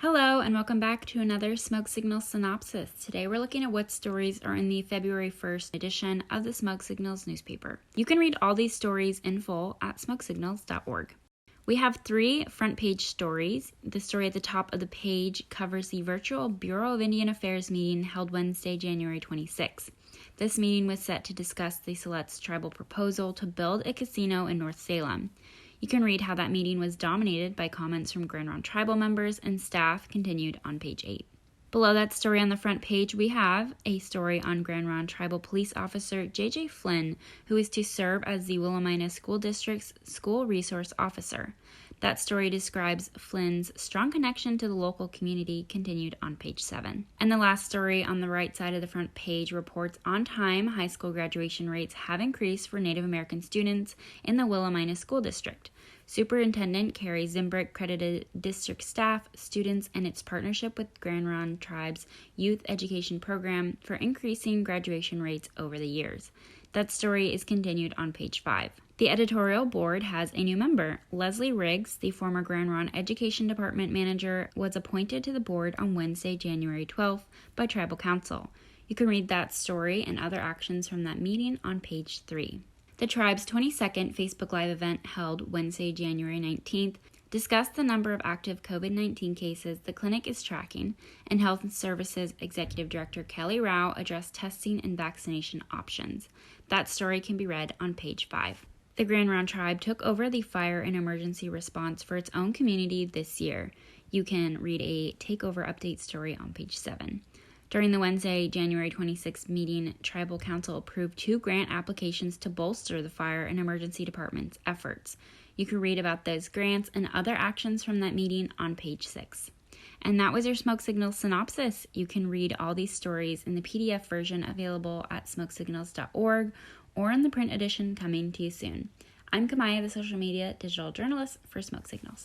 Hello, and welcome back to another Smoke Signal synopsis. Today we're looking at what stories are in the February 1st edition of the Smoke Signals newspaper. You can read all these stories in full at smokesignals.org. We have 3 front page stories. The story at the top of the page covers the virtual Bureau of Indian Affairs meeting held Wednesday, January 26. This meeting was set to discuss the Siletz tribal proposal to build a casino in North Salem. You can read how that meeting was dominated by comments from Grand Ronde tribal members and staff continued on page 8. Below that story on the front page, we have a story on Grand Ronde tribal police officer J.J. Flynn, who is to serve as the Willamina School District's school resource officer. That story describes Flynn's strong connection to the local community, continued on page 7. And the last story on the right side of the front page reports on-time high school graduation rates have increased for Native American students in the Willamina School District. Superintendent Carrie Zimbrick credited district staff, students, and its partnership with Grand Ronde Tribe's youth education program for increasing graduation rates over the years. That story is continued on page 5. The editorial board has a new member. Leslie Riggs, the former Grand Ronde Education Department manager, was appointed to the board on Wednesday, January 12th by Tribal Council. You can read that story and other actions from that meeting on page 3. The tribe's 22nd Facebook Live event held Wednesday, January 19th, discussed the number of active COVID-19 cases the clinic is tracking, and Health Services Executive Director Kelly Rao addressed testing and vaccination options. That story can be read on page 5. The Grand Ronde Tribe took over the fire and emergency response for its own community this year. You can read a takeover update story on page 7. During the Wednesday, January 26th meeting, Tribal Council approved 2 grant applications to bolster the fire and emergency department's efforts. You can read about those grants and other actions from that meeting on page 6. And that was your Smoke Signal synopsis. You can read all these stories in the PDF version available at smokesignals.org or in the print edition coming to you soon. I'm Kamaya, the social media digital journalist for Smoke Signals.